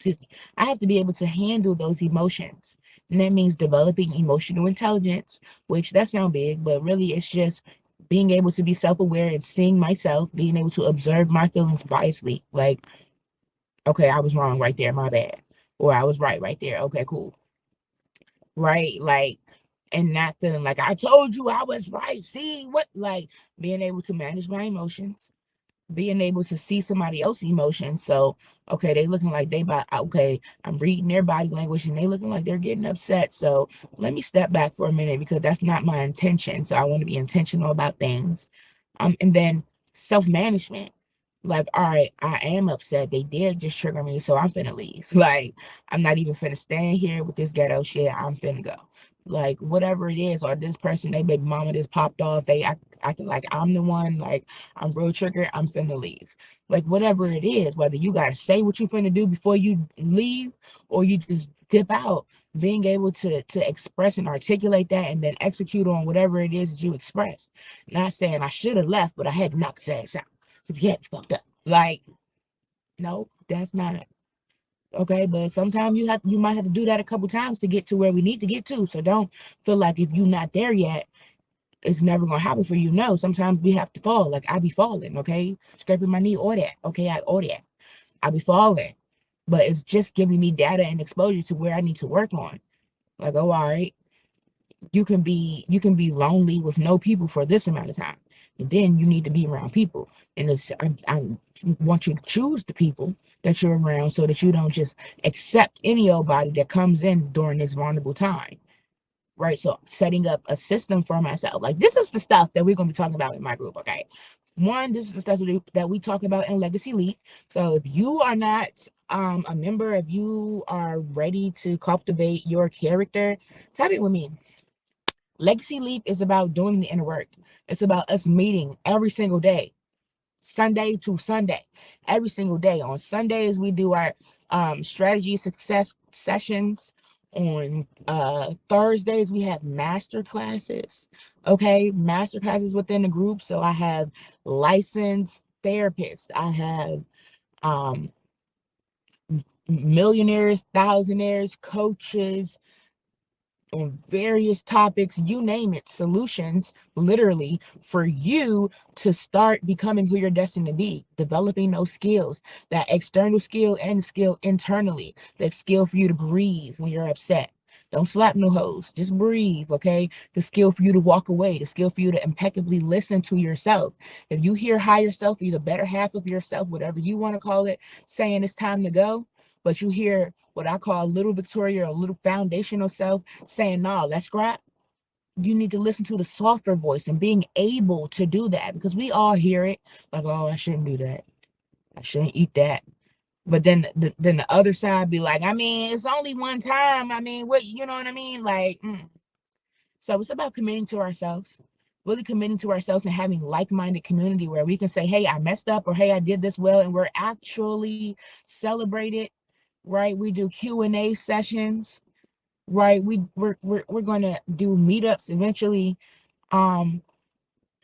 excuse me, I have to be able to handle those emotions. And that means developing emotional intelligence, which that sounds big, but really it's just being able to be self-aware and seeing myself, being able to observe my feelings wisely. Like, okay, I was wrong right there, my bad. Or I was right there. Okay, cool. Right? Like, and not feeling like I told you I was right. See what, like, being able to manage my emotions, being able to see somebody else's emotions. So, okay, they looking like they about, okay, I'm reading their body language and they looking like they're getting upset. So let me step back for a minute because that's not my intention. So I want to be intentional about things. And then self-management. Like, all right, I am upset. They did just trigger me, so I'm finna leave. Like, I'm not even finna stand here with this ghetto shit. I'm finna go. Like, whatever it is, or this person, they baby mama just popped off. They acting like I'm the one. Like, I'm real triggered. I'm finna leave. Like, whatever it is, whether you gotta say what you finna do before you leave, or you just dip out, being able to express and articulate that, and then execute on whatever it is that you expressed. Not saying I should have left, but I had to knock his ass out because he had me fucked up. Like, no, that's not okay. But sometimes you might have to do that a couple times to get to where we need to get to. So don't feel like if you're not there yet, it's never gonna happen for you. No, sometimes we have to fall. Like I be falling, okay, scraping my knee or that. Okay, I be falling, but it's just giving me data and exposure to where I need to work on. Like, oh, all right, you can be lonely with no people for this amount of time, and then you need to be around people. And I want you to choose the people that you're around so that you don't just accept any old body that comes in during this vulnerable time, right? So setting up a system for myself, like this is the stuff that we're going to be talking about in my group. Okay, one, this is the stuff that we talk about in Legacy Leap. So if you are not a member, if you are ready to cultivate your character, tap it with me. Legacy Leap is about doing the inner work. It's about us meeting every single day, Sunday to Sunday, every single day. On Sundays, we do our strategy success sessions. On Thursdays, we have master classes. Okay, master classes within the group. So I have licensed therapists. I have um, millionaires, thousandaires, coaches, on various topics, you name it, solutions, literally, for you to start becoming who you're destined to be, developing those skills, that external skill and skill internally, that skill for you to breathe when you're upset. Don't slap no hoes, just breathe, okay? The skill for you to walk away, the skill for you to impeccably listen to yourself. If you hear higher self, or the better half of yourself, whatever you want to call it, saying it's time to go, but you hear what I call little Victoria or little foundational self saying, nah, let's scrap. You need to listen to the softer voice and being able to do that, because we all hear it like, oh, I shouldn't do that. I shouldn't eat that. But then the other side be like, I mean, it's only one time. I mean, what, you know what I mean? Like, so it's about committing to ourselves, really committing to ourselves and having like-minded community where we can say, hey, I messed up, or hey, I did this well, and we're actually celebrated, right? We do Q&A sessions, right? We're gonna do meetups eventually. Because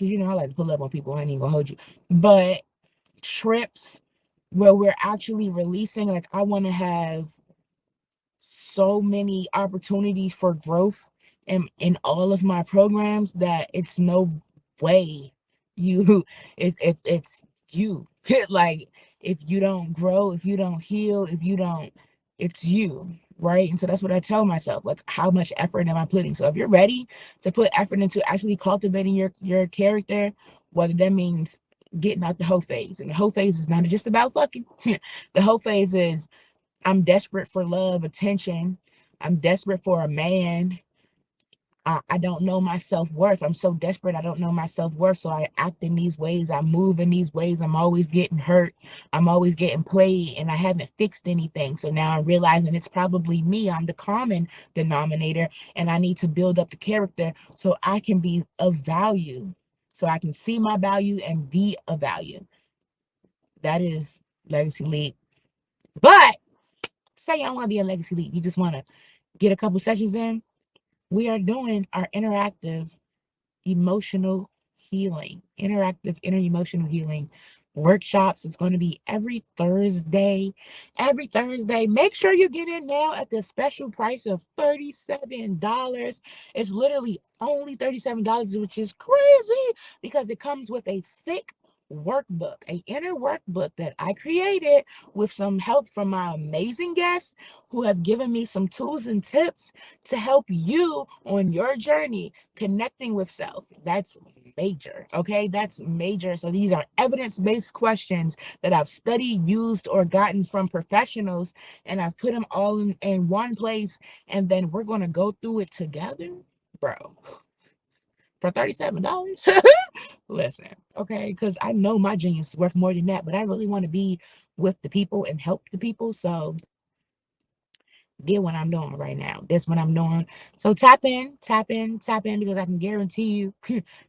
I like to pull up on people. I ain't even gonna hold you. But trips where we're actually releasing, like I want to have so many opportunities for growth in all of my programs that it's no way you if it's you like if you don't grow, if you don't heal, if you don't, it's you, right? And so that's what I tell myself, like how much effort am I putting? So if you're ready to put effort into actually cultivating your character, whether that means getting out the whole phase, and the whole phase is not just about fucking the whole phase is I'm desperate for love, attention. I'm desperate for a man. I don't know my self-worth. I'm so desperate. I don't know my self-worth. So I act in these ways. I move in these ways. I'm always getting hurt. I'm always getting played, and I haven't fixed anything. So now I'm realizing it's probably me. I'm the common denominator, and I need to build up the character so I can be of value. So I can see my value and be of value. That is Legacy League. But say you don't want to be a Legacy League. You just want to get a couple sessions in. We are doing our interactive emotional healing, interactive inner emotional healing workshops. It's going to be every Thursday. Every Thursday. Make sure you get in now at the special price of $37. It's literally only $37, which is crazy because it comes with a thick workbook, a inner workbook that I created with some help from my amazing guests who have given me some tools and tips to help you on your journey connecting with self. That's major. Okay, that's major. So these are evidence-based questions that I've studied, used, or gotten from professionals, and I've put them all in one place, and then we're going to go through it together, bro, for $37. Listen, okay, because I know my genius is worth more than that, but I really want to be with the people and help the people. So did what I'm doing right now. That's what I'm doing. So tap in, tap in, tap in, because I can guarantee you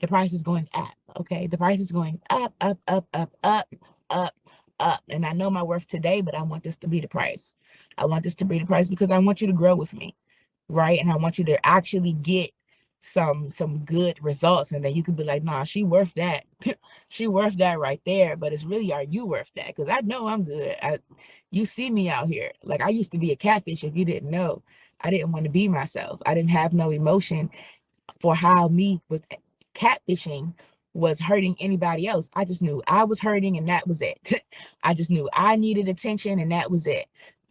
the price is going up. Okay. The price is going up, up, up, up, up, up, up. And I know my worth today, but I want this to be the price. I want this to be the price because I want you to grow with me. Right. And I want you to actually get some good results, and then you could be like, nah, she worth that. She worth that right there. But it's really, are you worth that? Because I know I'm good. You see me out here. Like, I used to be a catfish. If you didn't know, I didn't want to be myself. I didn't have no emotion for how me with catfishing was hurting anybody else. I just knew I was hurting, and that was it. I just knew I needed attention, and that was it.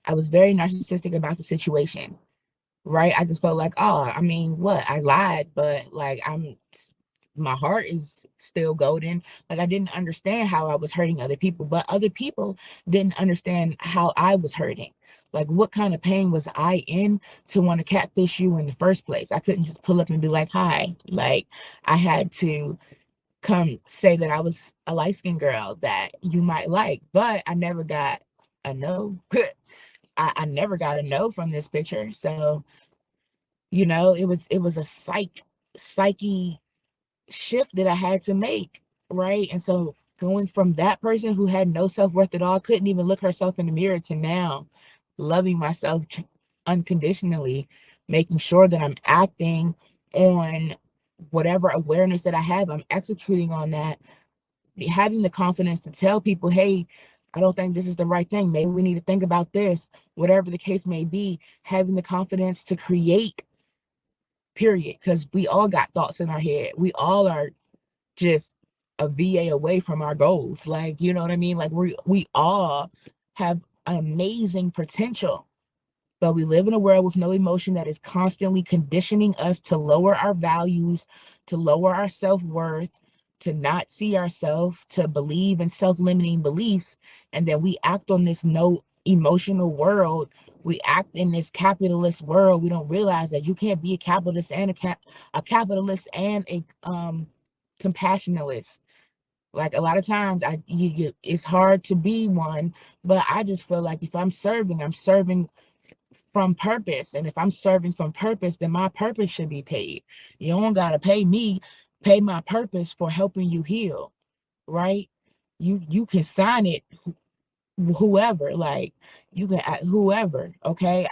I was very narcissistic about the situation. Right? I just felt like, oh, I mean, what? I lied, but like my heart is still golden. Like, I didn't understand how I was hurting other people, but other people didn't understand how I was hurting. Like, what kind of pain was I in to want to catfish you in the first place? I couldn't just pull up and be like, hi. Like, I had to come say that I was a light-skinned girl that you might like, but I never got a no. I never got a no from this picture. So, it was a psyche shift that I had to make, right? And so going from that person who had no self-worth at all, couldn't even look herself in the mirror, to now loving myself unconditionally, making sure that I'm acting on whatever awareness that I have, I'm executing on that, having the confidence to tell people, hey, I don't think this is the right thing. Maybe we need to think about this, whatever the case may be, having the confidence to create, period. Because we all got thoughts in our head. We all are just a VA away from our goals. Like, you know what I mean? Like, we all have amazing potential, but we live in a world with no emotion that is constantly conditioning us to lower our values, to lower our self-worth, to not see ourselves, to believe in self-limiting beliefs. And then we act on this no emotional world. We act in this capitalist world. We don't realize that you can't be a capitalist and a capitalist and a compassionalist. Like, a lot of times it's hard to be one, but I just feel like if I'm serving from purpose. And if I'm serving from purpose, then my purpose should be paid. You don't gotta pay me, pay my purpose for helping you heal, right? You can sign it, whoever, like, you can whoever, okay?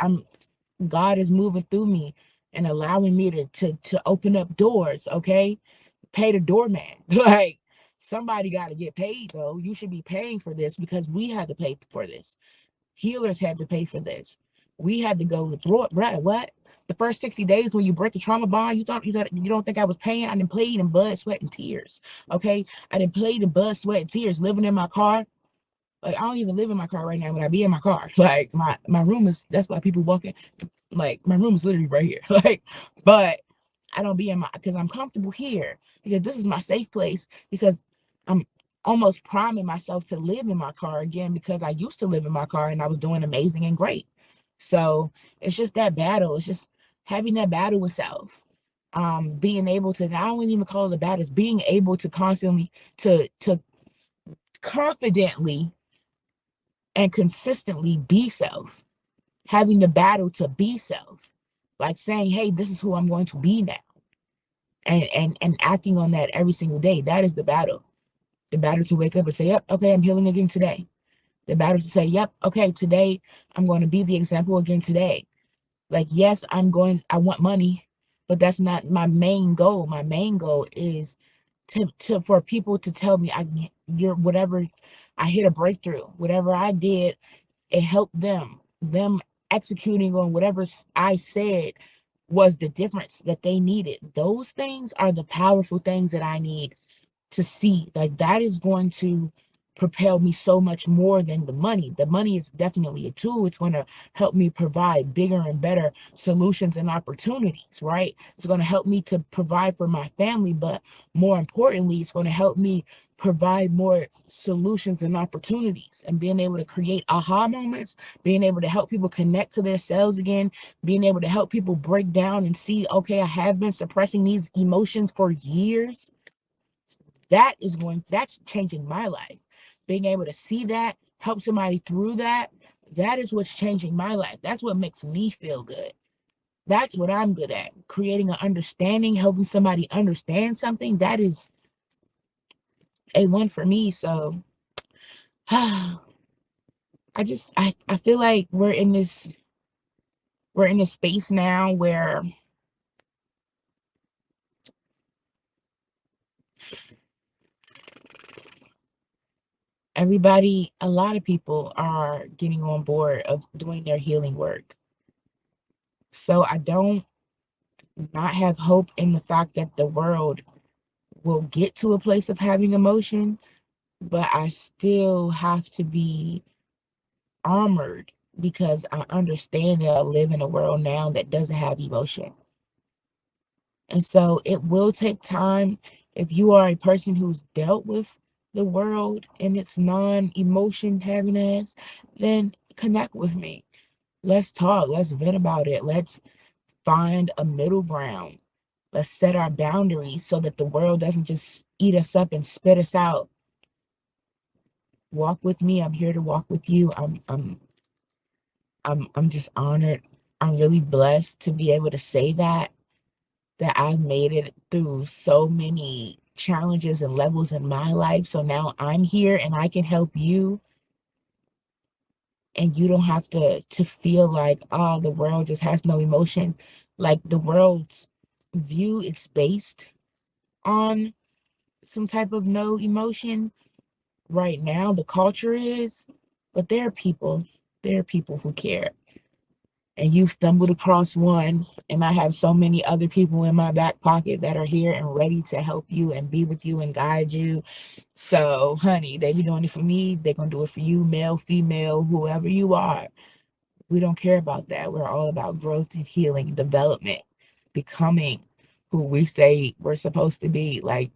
God is moving through me and allowing me to open up doors, okay? Pay the doorman. Like, somebody got to get paid, though. You should be paying for this because we had to pay for this. Healers had to pay for this. We had to go through it. Right? What? The first 60 days when you break a trauma bond, you don't think I was paying? I didn't played in blood, sweat, and tears. Okay, I didn't played in blood, sweat, and tears. Living in my car. Like, I don't even live in my car right now, but I be in my car. Like, my room is. That's why people walking. Like, my room is literally right here. Like, but I don't be in my, because I'm comfortable here, because this is my safe place, because I'm almost priming myself to live in my car again, because I used to live in my car and I was doing amazing and great. So it's just that battle. It's just having that battle with self. Being able to, I don't even call it a battle, it's being able to constantly to confidently and consistently be self. Having the battle to be self. Like saying, hey, this is who I'm going to be now. And acting on that every single day. That is the battle. The battle to wake up and say, yep, okay, I'm healing again today. The battle to say, yep, okay, today I'm going to be the example again today. Like, yes, I want money, but that's not my main goal. My main goal is for people to tell me you're whatever, I hit a breakthrough, whatever I did, it helped them executing on whatever I said was the difference that they needed. Those things are the powerful things that I need to see. Like, that is going to propel me so much more than the money. The money is definitely a tool. It's going to help me provide bigger and better solutions and opportunities, right? It's going to help me to provide for my family, but more importantly, it's going to help me provide more solutions and opportunities, and being able to create aha moments, being able to help people connect to themselves again, being able to help people break down and see, okay, I have been suppressing these emotions for years. That's changing my life. Being able to see that, help somebody through that, that is what's changing my life. That's what makes me feel good. That's what I'm good at. Creating an understanding, helping somebody understand something, that is A1 for me. So I feel like we're in this space now where a lot of people are getting on board of doing their healing work. So I don't not have hope in the fact that the world will get to a place of having emotion, but I still have to be armored because I understand that I live in a world now that doesn't have emotion. And so it will take time. If you are a person who's dealt with the world and its non-emotion heaviness, then connect with me. Let's talk. Let's vent about it. Let's find a middle ground. Let's set our boundaries so that the world doesn't just eat us up and spit us out. Walk with me. I'm here to walk with you. I'm just honored. I'm really blessed to be able to say that I've made it through so many challenges and levels in my life. So now I'm here and I can help you, and you don't have to feel like, oh, the world just has no emotion. Like, the world's view, it's based on some type of no emotion right now. The culture is, but there are people who care. And you stumbled across one, and I have so many other people in my back pocket that are here and ready to help you and be with you and guide you. So, honey, they be doing it for me, they're gonna do it for you, male, female, whoever you are. We don't care about that. We're all about growth and healing, development, becoming who we say we're supposed to be. Like,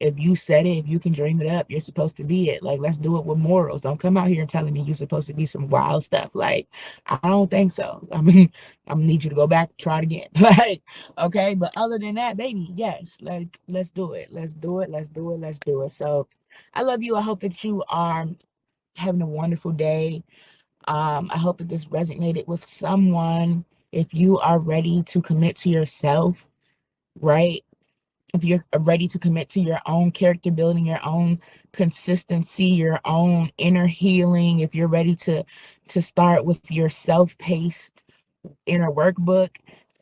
if you said it, if you can dream it up, you're supposed to be it. Like, let's do it with morals. Don't come out here and telling me you're supposed to be some wild stuff. Like, I don't think so. I mean, I'm gonna need you to go back, try it again. Like, okay. But other than that, baby, yes, like, let's do it. Let's do it. Let's do it. Let's do it. So I love you. I hope that you are having a wonderful day. I hope that this resonated with someone. If you are ready to commit to yourself, right? If you're ready to commit to your own character building, your own consistency, your own inner healing, if you're ready to start with your self-paced inner workbook,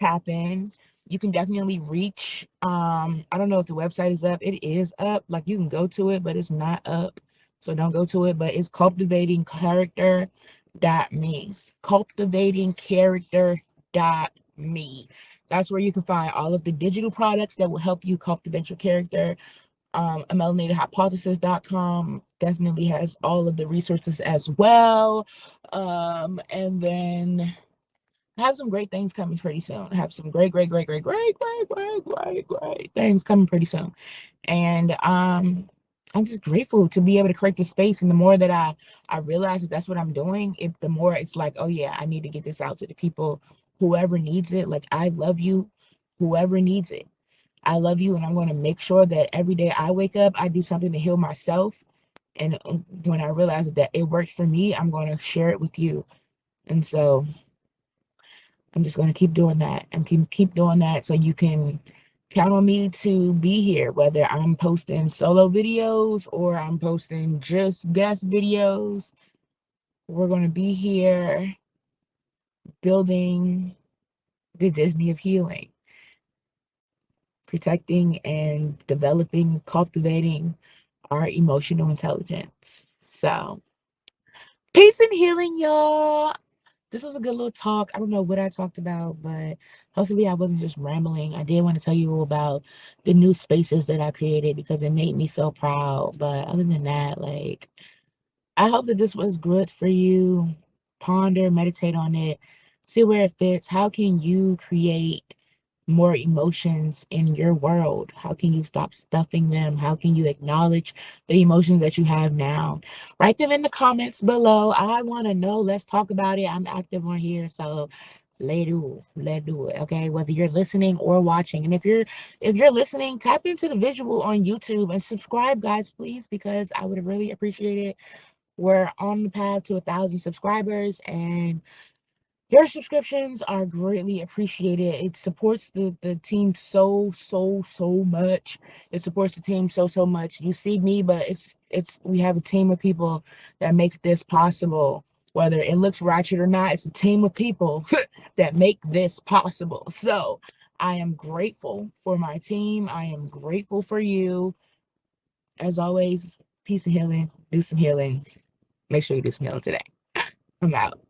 tap in. You can definitely reach, I don't know if the website is up. It is up. Like, you can go to it, but it's not up. So don't go to it, but it's cultivatingcharacter.me. Cultivatingcharacter.me. That's where you can find all of the digital products that will help you cultivate your character. A melanatedhypothesis.com definitely has all of the resources as well. And then I have some great things coming pretty soon. I have some great things coming pretty soon. And I'm just grateful to be able to create this space. And the more that I realize that that's what I'm doing, the more it's like, oh yeah, I need to get this out to the people, whoever needs it. Like, I love you, whoever needs it. I love you, and I'm going to make sure that every day I wake up, I do something to heal myself. And when I realize that it works for me, I'm going to share it with you. And so I'm just going to keep doing that and keep doing that, so you can count on me to be here, whether I'm posting solo videos or I'm posting just guest videos. We're going to be here building the Disney of healing. protecting and developing, cultivating our emotional intelligence. So, peace and healing, y'all. This was a good little talk. I don't know what I talked about, but hopefully I wasn't just rambling. I did want to tell you about the new spaces that I created because it made me feel proud. But other than that, like, I hope that this was good for you. Ponder, meditate on it, see where it fits. How can you create more emotions in your world? How can you stop stuffing them? How can you acknowledge the emotions that you have now? Write them in the comments below. I want to know. Let's talk about it. I'm active on here, so let's do it. Okay, whether you're listening or watching, and if you're listening, tap into the visual on YouTube and subscribe, guys, please, because I would really appreciate it. We're on the path to 1,000 subscribers, and your subscriptions are greatly appreciated. It supports the team so much. It supports the team so much. You see me, but it's we have a team of people that make this possible. Whether it looks ratchet or not, it's a team of people that make this possible. So I am grateful for my team. I am grateful for you. As always, peace and healing. Do some healing. Make sure you do some healing today. I'm out.